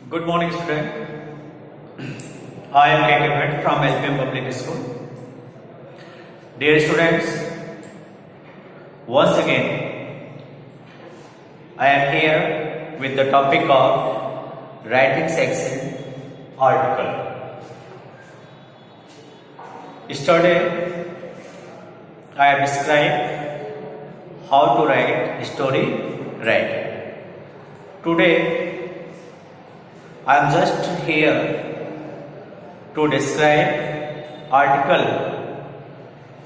Good morning, student. I am K. K. Bhatt from LPM Public School. Dear students, once again, I am here with the topic of writing section article. Yesterday, I have described how to write story writing. Today, I am just here to describe article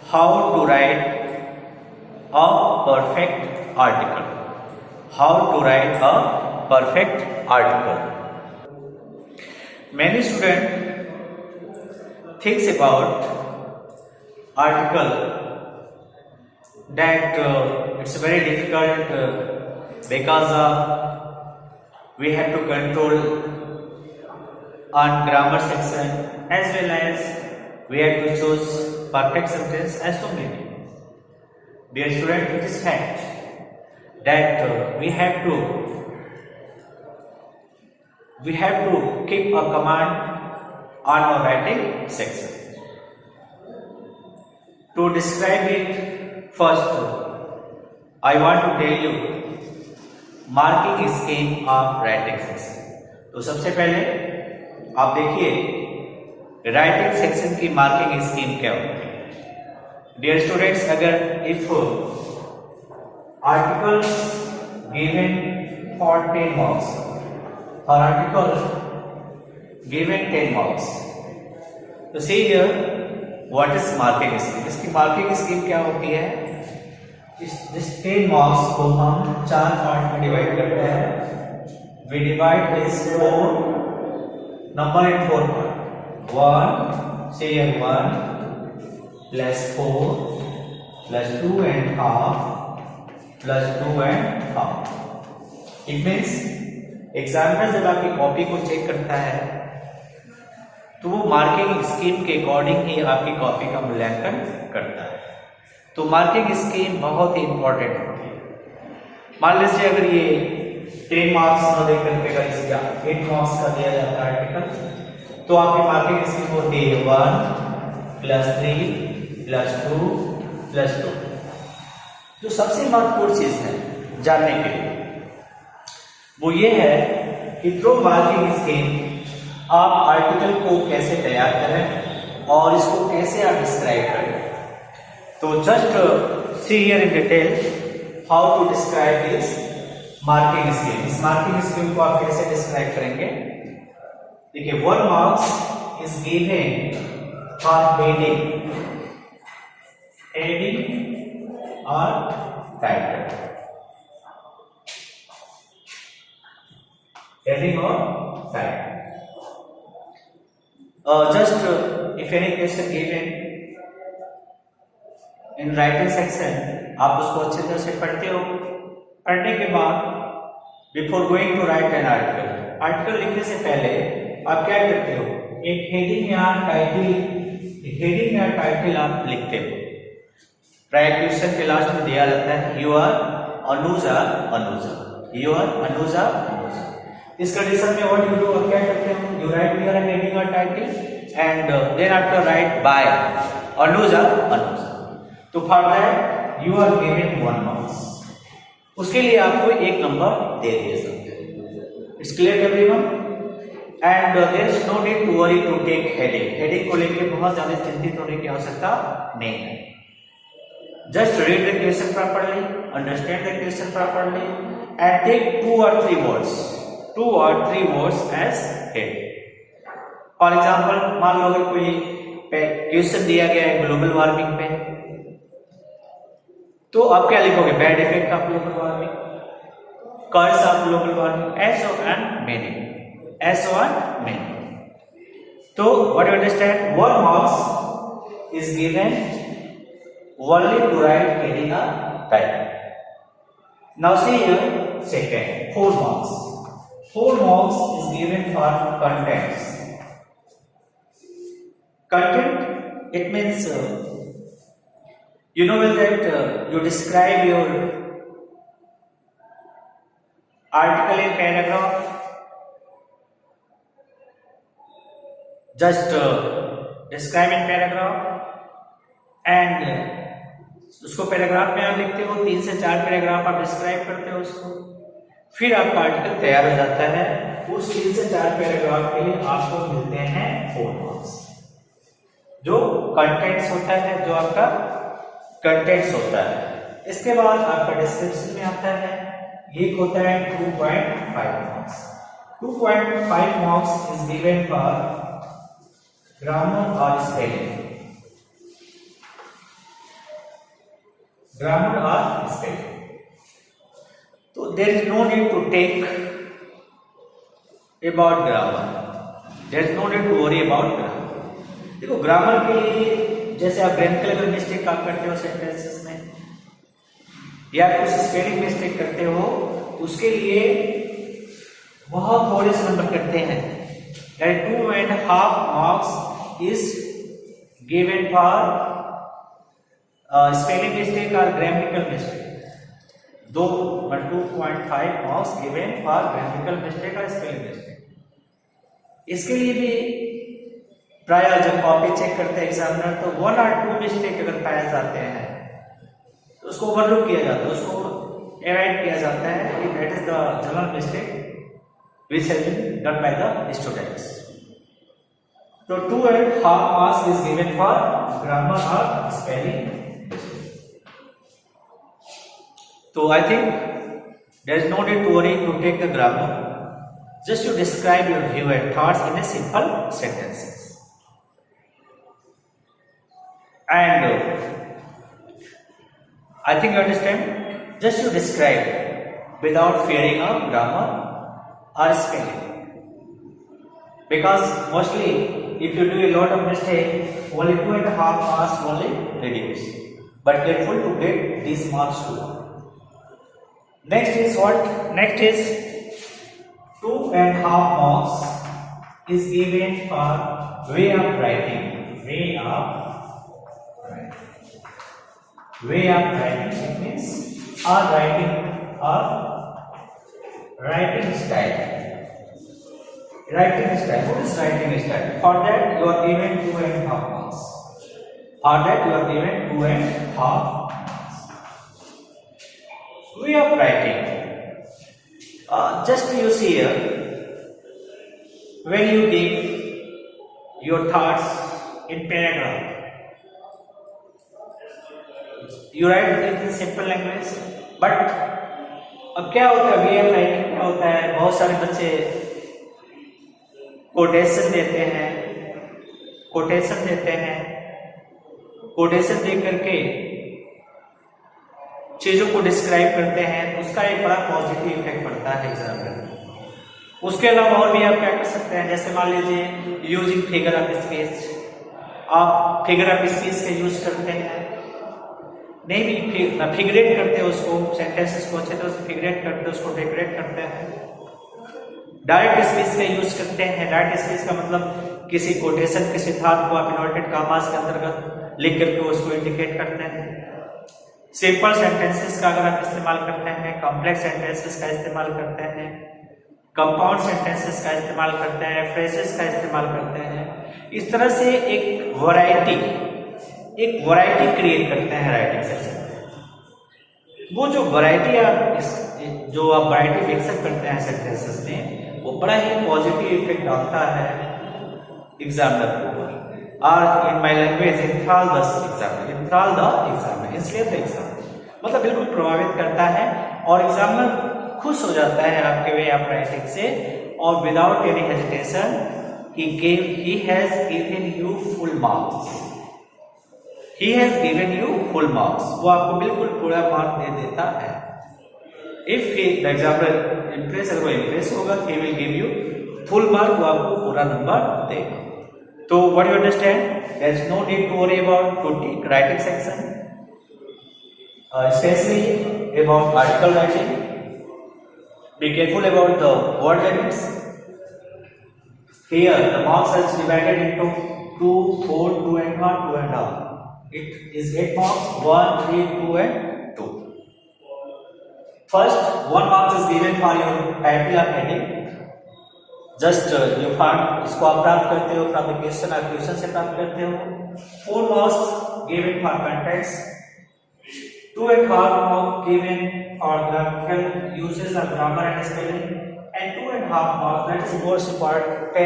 how to write a perfect article. How to write a perfect article. Many students thinks about article that it's very difficult because we have to control on grammar section as well as we have to choose perfect sentence as so many. Dear student, it is fact that we have to keep a command on our writing section. To describe it, first I want to tell you marking scheme of writing section. तो सबसे पहले आप देखिए writing section की marking scheme क्या होती है. Dear students, अगर if article given for 10 marks और आर्टिकल गिवन 10 मार्क्स, तो see here what is marking scheme. इसकी मार्किंग स्कीम क्या होती है? इस 10 मार्क्स को हम 4 पार्ट में डिवाइड करते हैं. We divide this 4 number in 4 part. 1, say 1 plus 4 plus 2 and half plus 2 and half. It means examiner जब आपकी कॉपी को चेक करता है तो वो मार्किंग स्कीम के अकॉर्डिंग ही आपकी कॉपी का मूल्यांकन करता है. तो मार्किंग स्कीम बहुत ही इंपॉर्टेंट होती है. मान लीजिए अगर ये 10 मार्क्स न देकर के अगर इसका 8 मार्क्स का दिया जाता है आर्टिकल, तो आपकी मार्किंग स्कीम होती है 1 प्लस 3 प्लस 2 प्लस 2. जो सबसे महत्वपूर्ण चीज है जानने के लिए वो ये है कि थ्रू मार्किंग स्कीम आप आर्टिकल को कैसे तैयार करें और इसको कैसे आप डिस्क्राइब करें. तो just see here in detail how to describe this marking scheme. इस मार्किंग स्कीम को आप कैसे डिस्क्राइब करेंगे? देखिए, 1 marks is given for heading और टाइटल. हेडिंग और title. Just if any question given in writing section, आप उसको अच्छी तरह से पढ़ते हो. पढ़ने के बाद before going to write an article, article लिखने से पहले आप क्या करते हो? एक हेडिंग या टाइटल आप लिखते हो. प्राय क्वेश्चन के लास्ट में दिया रहता है you are Anuja Anuja, you are Anuja Anuja. इस कंडीशन में व्हाट यू डू, आप क्या करते हो? You write here an heading और title and then after write by Anuja Anuja. तो for that you are given 1 marks. उसके लिए आपको 1 नंबर दे दिए सकते हैं. It's clear everyone. And there is no need to worry to take heading. Heading को लेकर बहुत ज्यादा चिंतित होने की आवश्यकता नहीं है. Just read the question properly, understand the question properly and take 2 or 3 words as heading. For example, मान लो अगर कोई क्वेश्चन दिया गया है ग्लोबल वार्मिंग पे, तो आप क्या लिखोगे? Bad effect of global warming, curse of global warming, also and many. तो what you understand, 1 marks is given only to write heading or title. Now see here second, 4 marks. 4 marks is given for contents. Content, it means you know well that you describe your article in paragraph just describe in paragraph and उसको paragraph में आप लिखते हो, 3 से 4 paragraph आप describe करते हो उसको, फिर आपका आर्टिकल तैयार हो जाता है। उस 3 से 4 पैराग्राफ के लिए आपको मिलते हैं 4 मार्क्स। जो कंटेंट्स होता है, जो आपका कंटेंट्स होता है। इसके बाद आपका डिस्क्रिप्शन में आता है, ये होता है 2.5 marks. 2.5 marks is given for grammar और स्पेलिंग। ग्रामर और स्पेलिंग, तो there is no need to take about grammar, there is no need to worry about grammar. देखो ग्रामर के लिए जैसे आप ग्रामेटिकल मिस्टेक आप करते हो सेंटेंसेस में, या कुछ स्पेलिंग मिस्टेक करते हो, उसके लिए बहुत थोड़े से नंबर करते हैं। 2.5 marks is given for spelling mistake और grammatical mistake. 2.5 marks given for grammatical mistake और स्पेलिंग मिस्टेक। इसके लिए भी प्राय जब कॉपी चेक करते हैं एग्जामिनर, तो 1 और 2 मिस्टेक अगर पाए जाते हैं तो उसको ओवरलुक किया जाता है, उसको अवॉइड किया जाता है कि that is the general mistake which has been done by the students. तो 2.5 marks is given for grammar और spelling. So I think there is no need to worry to take the grammar. Just to describe your view and thoughts in a simple sentences. And I think you understand. Just to describe without fearing of grammar or spelling. Because mostly, if you do a lot of mistake, only 2.5 marks only reduce. But careful to get these marks too. Next is what? Next is 2.5 marks is given for way of writing. Way of writing. It means our writing style. Writing style. What is writing style? For that you are given 2.5 marks. For that you are given 2.5. Way of writing. Just you see here, when you give your thoughts in paragraph, you write it in simple language. But अब क्या होता है way of writing क्या होता है, बहुत सारे बच्चे कोटेशन देते हैं, कोटेशन दे करके चीजों को डिस्क्राइब करते हैं, उसका एक बड़ा पॉजिटिव इफेक्ट पड़ता है एग्जाम में। उसके अलावा और भी आप क्या कर सकते हैं, जैसे मान लीजिए यूजिंग फिगर ऑफ स्पीच, आप फिगर ऑफ स्पीच का यूज करते हैं, नहीं भी फिगरेट करते हो उसको, सेंटेंसेस को अच्छे तरह से फिगरेट करते हो, उसको डेकोरेट करते हैं। डायरेक्ट स्पीच का यूज करते हैं। डायरेक्ट स्पीच का मतलब किसी कोटेशन के सिद्धांत को आप इन्वर्टेड कॉमास के अंतर्गत लिख करके उसको इंडिकेट करते हैं। सिंपल सेंटेंसेस का अगर आप इस्तेमाल करते हैं, कॉम्प्लेक्स सेंटेंसेस का इस्तेमाल करते हैं, कंपाउंड सेंटेंसेस का इस्तेमाल करते हैं, फ्रेजेस का इस्तेमाल करते हैं, इस तरह से एक वैरायटी क्रिएट करते हैं राइटिंग सेक्शन में। वो जो वैरायटी आप वैरायटी विकसित करते हैं सेंटेंसेस में, वो बड़ा ही पॉजिटिव इफेक्ट डालता है एग्जामिनर के ऊपर। और इन माई लैंग्वेज इंथ्राल द एग्जामिनर, इसलिए तो एग्जाम मतलब बिल्कुल प्रभावित करता है और एग्जामिनर खुश हो जाता है आपके वे ऑफ राइटिंग से, और without any hesitation he has given you full marks. वो आपको बिल्कुल पूरा मार्क दे देता है। इफ द एग्जामिनर इम्प्रेस होगा, he will give you full mark, वो आपको पूरा नंबर देगा। तो what you understand, there is no need to worry about to take writing section, especially about article writing. Be careful about the word limits. Here the marks are divided into 2, 4, 2 and 1, 2 and 1. It is 8 marks, 1, 3, 2 and 2. First, 1 mark is given for your title or heading. Just you find, इसको आप प्राप्त करते हो from the question, आप question से प्राप्त करते हो। 4 marks given for contents, 2.5 marks given for grammatical uses of grammar and spelling, and 2.5 marks, that is most important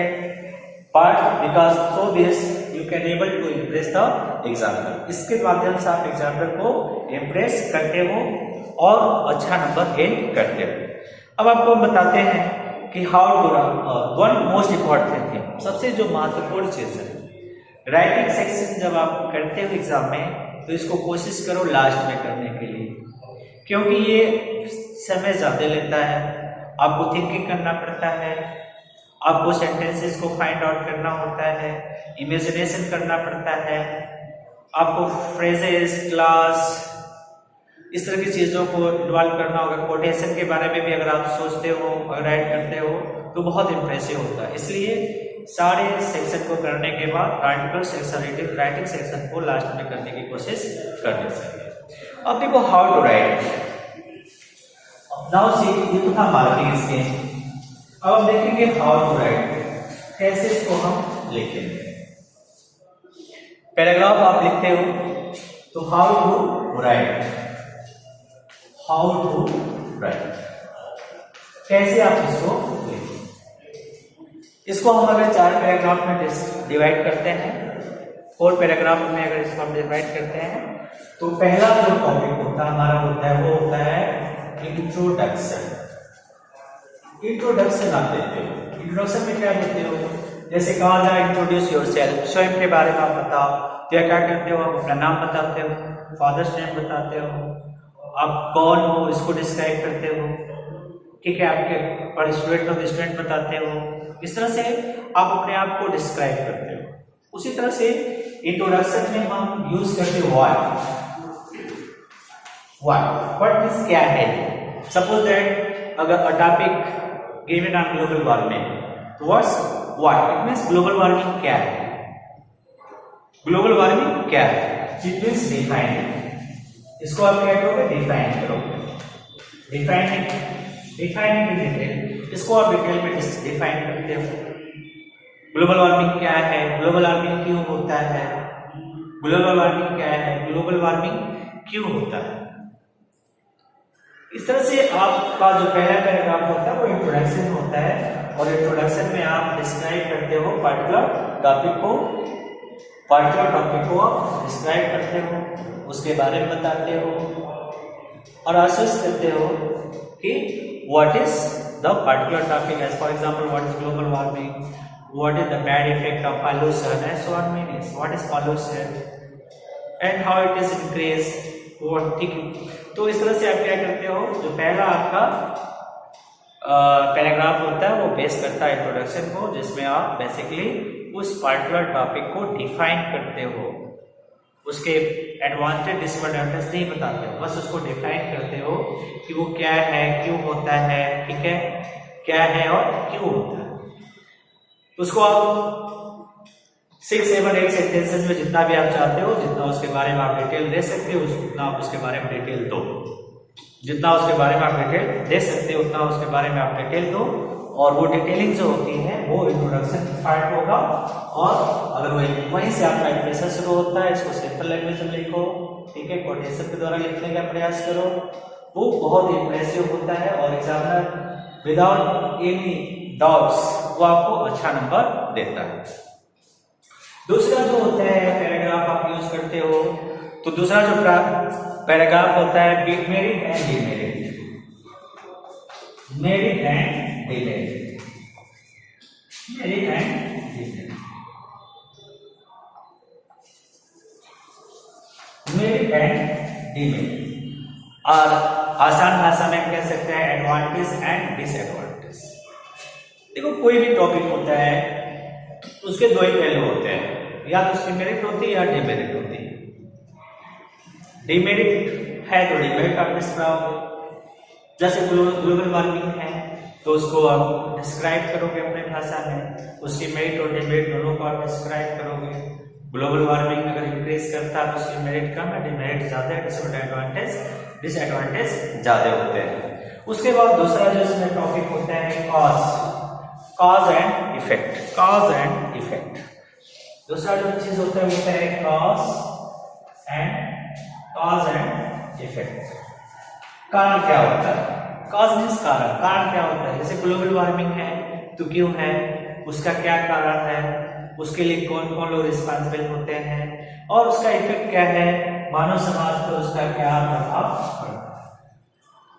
part, because through this you can able to impress the examiner. इसके माध्यम से आप examiner को impress करते हो और अच्छा number gain करते हो। अब आपको बताते हैं कि how to one most important thing, सबसे जो महत्वपूर्ण चीज है राइटिंग सेक्शन जब आप करते हो एग्जाम में, तो इसको कोशिश करो लास्ट में करने के लिए, क्योंकि ये समय ज़्यादा लेता है, आपको थिंकिंग करना पड़ता है, आपको सेंटेंसेस को फाइंड आउट करना होता है, इमेजिनेशन करना पड़ता है, आपको फ्रेजेस, क्लास, इस तरह की चीज़ों को इन्वॉल्व करना होगा। कोटेशन के बारे में भी अगर आप सोचते हो, अगर राइट करते हो तो बहुत इंप्रेसिव होता है। इसलिए सारे सेक्शन को करने के बाद आर्टिकल सेक्शन, राइटिंग सेक्शन को लास्ट में करने की कोशिश करनी चाहिए। अब देखो how to write, now see, ये तो था मार्किंग स्कीम। अब हम देखेंगे हाउ टू राइट, कैसे इसको हम लिखेंगे। पैराग्राफ आप लिखते हो तो how to write, how to write, कैसे आप इसको लिखेंगे। इसको हम अगर 4 पैराग्राफ में डिवाइड करते हैं, 4 पैराग्राफ में अगर इसको हम डिवाइड करते हैं, तो पहला जो टॉपिक होता है हमारा होता है वो होता है इंट्रोडक्शन। इंट्रोडक्शन आप देते हो, इंट्रोडक्शन में क्या देते हो, जैसे कहा जाए इंट्रोड्यूस योरसेल्फ, स्वयं के बारे में आप बताओ, तो क्या करते हो, आप अपना नाम बताते हो, फादर्स नेम बताते हो, आप कौन हो इसको डिस्क्राइब करते हो, ठीक है, आपके स्टूडेंट हो स्टूडेंट बताते हो, इस तरह से आप अपने आप को डिस्क्राइब करते हो। उसी तरह से इंट्रोडक्शन में हम यूज करते हो व्हाट मींस क्या है। सपोज दैट अगर a topic given on global warming, तो what it means global warming क्या है, ग्लोबल वार्मिंग क्या है, इट मींस डिफाइन, इसको आप क्या करोगे, डिफाइन करोगे, डिफाइन इन डिटेल, इसको आप डिटेल में डिफाइन करते हो। ग्लोबल वार्मिंग क्या है, ग्लोबल वार्मिंग क्यों होता है, ग्लोबल वार्मिंग क्या है, ग्लोबल वार्मिंग क्यों होता है। इस तरह से आपका जो पहला पैराग्राफ होता है वो इंट्रोडक्शन होता है, और इंट्रोडक्शन में आप डिस्क्राइब करते हो पार्टिकुलर टॉपिक को आप डिस्क्राइब करते हो, उसके बारे में बताते हो और आश्वस्त करते हो कि what is the particular topic, as for example what is global warming, what is the bad effect of pollution, and so on means what is pollution and how it is increased, what, ठीक है। तो इस तरह से आप क्या करते हो, जो पहला आपका पैराग्राफ होता है वो बेस करता है इंट्रोडक्शन को, जिसमें आप बेसिकली उस पार्टिकुलर टॉपिक को डिफाइन करते हो, उसके एडवांटेज डिसएडवांटेज नहीं बताते हो, बस उसको डिफाइन करते हो कि वो क्या है, क्यों होता है, ठीक है, क्या है और क्यों होता है। उसको आप 6, 7, 8 सेंटेंसेस में जितना भी आप चाहते हो, जितना उसके बारे में आप डिटेल दे सकते हो, उतना आप उसके बारे में डिटेल दो, जितना उसके बारे में आप डिटेल दे सकते हो उतना उसके बारे में आप डिटेल दो, और वो डिटेलिंग जो होती है वो इंट्रोडक्शन पार्ट होगा। और अगर वहीं से आपका इंप्रेशन शुरू होता है, इसको सिंपल लैंग्वेज में लिखो, ठीक है, कोटेशन के द्वारा लिखने का प्रयास करो, वो बहुत इंप्रेसिव होता है, और एग्जामिनर विदाउट एनी डाउट्स वो आपको अच्छा नंबर देता है। दूसरा जो होता है पैराग्राफ आप यूज करते हो, तो दूसरा जो पैराग्राफ होता है merit and demerit, merit and demerit, merit and demerit, merit and demerit, और आसान भाषा में कह सकते हैं एडवांटेज एंड डिसएडवांटेज। देखो कोई भी टॉपिक होता है उसके दो ही पहलू होते हैं, या तो उसकी मेरिट होती है या डिमेरिट होती है। डिमेरिट है तो डिमेरिट आप डिस्क्राइब, जैसे ग्लोबल वार्मिंग है तो उसको आप डिस्क्राइब करोगे अपने भाषा में, उसकी मेरिट और डिमेरिट दोनों को आप डिस्क्राइब करोगे। ग्लोबल वार्मिंग अगर इंक्रीज करता है तो उसकी मेरिट कम है, डिमेरिट ज्यादा है, डिसएडवांटेज ज्यादा होते हैं। उसके बाद दूसरा जो इसमें टॉपिक होता है cause and effect, cause and effect. दूसरा जो चीज होता है कॉज एंड इफेक्ट। कारण क्या होता है? कॉज मीन्स कारण, कारण क्या होता है? जैसे ग्लोबल वार्मिंग है तो क्यों है, उसका क्या कारण है, उसके लिए कौन कौन लोग रिस्पॉन्सिबल होते हैं, और उसका इफेक्ट क्या है, मानव समाज पर उसका क्या प्रभाव पड़ता है,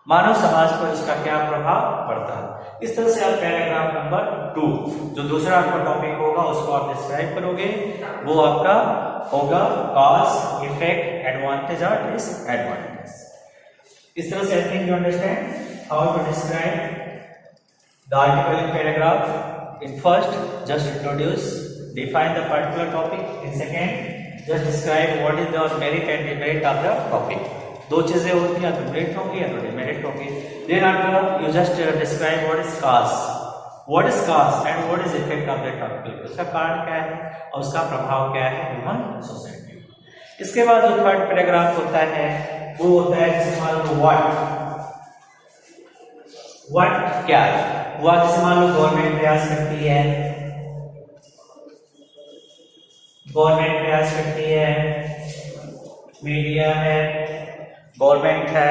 मानव समाज पर उसका क्या प्रभाव पड़ता है। इस तरह से आप पैराग्राफ नंबर 2 जो दूसरा आपका टॉपिक होगा उसको आप डिस्क्राइब करोगे, वो आपका होगा कॉज, इफेक्ट, एडवांटेज और डिसएडवांटेज। इस तरह से I think you understand how to describe the article in paragraph. In first, just introduce, define the particular topic. In second, just describe what is the merit and demerit of the topic. दो चीजें होती हैं, या तो merit होगी या तो demerit होगी। Then after you just describe what is cause and what is effect of the topic. उसका कारण क्या है और उसका प्रभाव क्या है ह्यूमन सोसाइटी। इसके बाद जो थर्ड पैराग्राफ होता है वो होता है जैसे मान लो व्हाट क्या है, हुआ जैसे मान लो गवर्नमेंट प्रयास करती है, मीडिया है, गवर्नमेंट है,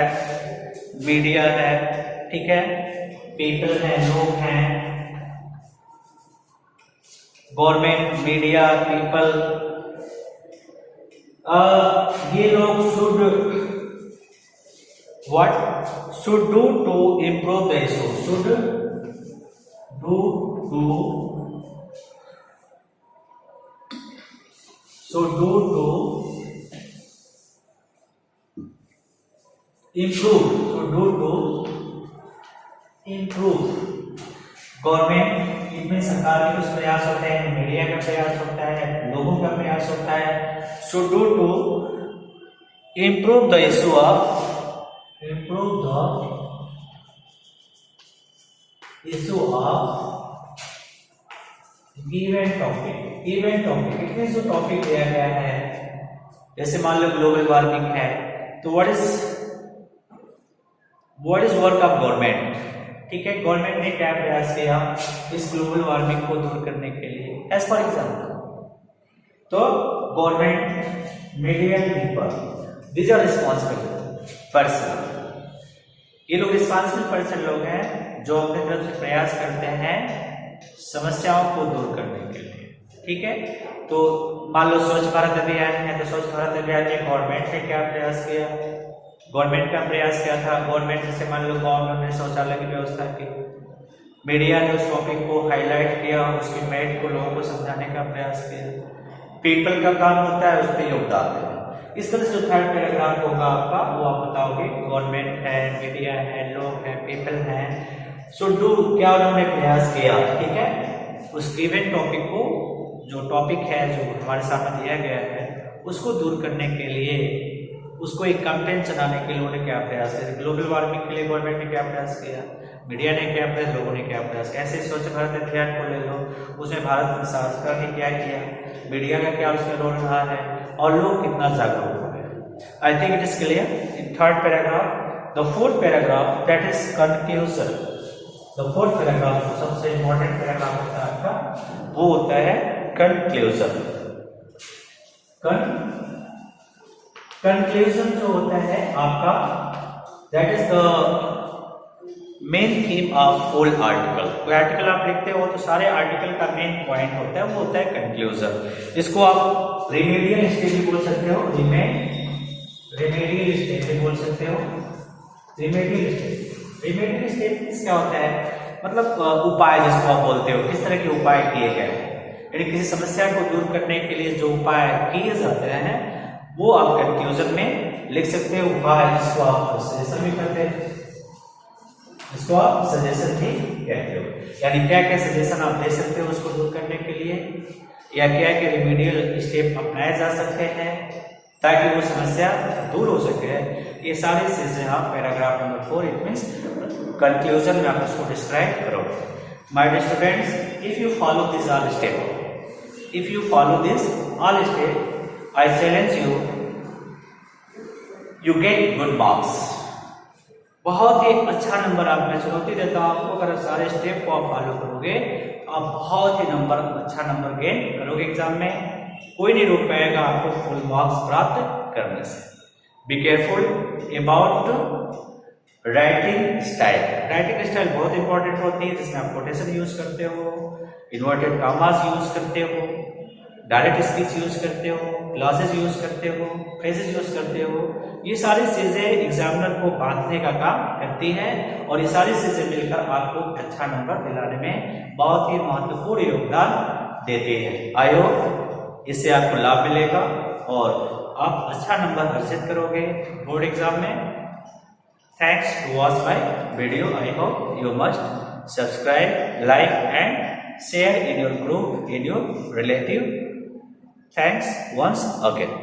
मीडिया है, ठीक है, पीपल है, लोग हैं, गवर्नमेंट, मीडिया, पीपल, ये लोग should do to improve the issue, should do to improve government, इसमें सरकार के कुछ प्रयास होते हैं, मीडिया का प्रयास होता है, लोगों का प्रयास होता है, should do to improve the issue of given topic। It means जो टॉपिक दिया गया है, जैसे मान लो ग्लोबल वार्मिंग है तो what is work of government, ठीक है, गवर्नमेंट ने क्या प्रयास किया इस ग्लोबल वार्मिंग को दूर करने के लिए। एज फॉर एग्जाम्पल, तो government, media, people, these are responsible person, ये लोग रिस्पॉन्सिबल पर्सन लोग हैं जो अपने तरफ से प्रयास करते हैं समस्याओं को दूर करने के लिए, ठीक है। तो मान लो स्वच्छ भारत अभियान है तो स्वच्छ भारत अभियान में गवर्नमेंट ने क्या प्रयास किया, गवर्नमेंट का प्रयास क्या था, गवर्नमेंट जैसे मान लो गाँव में उन्होंने शौचालय की व्यवस्था की, मीडिया ने उस टॉपिक को हाईलाइट किया, उसके मेरिट को लोगों को समझाने का प्रयास किया, पीपल का काम होता है उस पर योगदान देना। इस तरह से जो थर्ड पैराग्राफ होगा आपका वो आप बताओगे गवर्नमेंट है, मीडिया है, लोग हैं, पीपल हैं, सो डू क्या उन्होंने प्रयास किया, ठीक है, उस गिवन टॉपिक को, जो टॉपिक है जो हमारे सामने दिया गया है उसको दूर करने के लिए, उसको एक कैंपेन चलाने के लिए उन्होंने क्या प्रयास किया। ग्लोबल वार्मिंग के लिए गवर्नमेंट ने क्या प्रयास किया, मीडिया ने क्या प्रयास, लोगों ने क्या प्रयास किया। ऐसे स्वच्छ भारत अभियान को ले लो, उसमें भारत सरकार ने क्या किया, मीडिया का क्या उसमें रोल रहा है और लोग कितना जागरूक हो गए। I think it is clear in third paragraph. The fourth paragraph that is conclusion. The fourth paragraph जो सबसे इंपॉर्टेंट पैराग्राफ होता है आपका वो होता है कंक्लूजन। कंक्लूजन जो होता है आपका that is the main theme of whole article. कोई आर्टिकल आप लिखते हो तो सारे आर्टिकल का मेन पॉइंट होता है वो होता है कंक्लूजन। इसको आप रिमेडियल स्टेज भी बोल सकते हो, रिमेडियल स्टेज भी बोल सकते हो। रिमेडियल स्टेज क्या होता है, मतलब उपाय जिसको आप बोलते हो, किस तरह के उपाय किए गए हैं, यानी किसी समस्या को दूर करने के लिए जो उपाय किए जाते हैं वो आप कंक्लूजन में लिख सकते हो। उपाय जिसको आप सजेशन भी करते हैं, इसको आप सजेशन भी कहते हो, यानी क्या क्या सजेशन आप दे सकते हो उसको दूर करने के लिए, या क्या क्या रिमेडियल स्टेप अपनाए जा सकते हैं ताकि वो समस्या दूर हो सके। ये सारी चीजें आप paragraph number 4 it means conclusion में आप उसको डिस्क्राइब करो। My dear students, if you follow this all step, I challenge you, you get good marks. बहुत ही अच्छा नंबर आप, मैं चुनौती देता हूँ आपको, अगर सारे स्टेप को आप फॉलो करोगे तो आप बहुत ही अच्छा नंबर गेन करोगे एग्जाम में। कोई नहीं रोक पाएगा आपको फुल मार्क्स प्राप्त करने से। Be careful about writing style. Writing style बहुत इंपॉर्टेंट होती है, जिसमें आप कोटेशन यूज करते हो, इन्वर्टेड कॉमास यूज करते हो, डायरेक्ट स्पीच यूज करते हो, क्लॉजेज यूज करते हो, फ्रेजेज यूज करते हो। ये सारी चीजें एग्जामिनर को बांधने का काम करती है और ये सारी चीजें मिलकर आपको अच्छा नंबर दिलाने में बहुत ही महत्वपूर्ण योगदान देती है। आई होप इससे आपको लाभ मिलेगा और आप अच्छा नंबर अर्जित करोगे बोर्ड एग्जाम में। Thanks to watch my video. I hope you must subscribe, like and share in your group, in your relative. Thanks once again.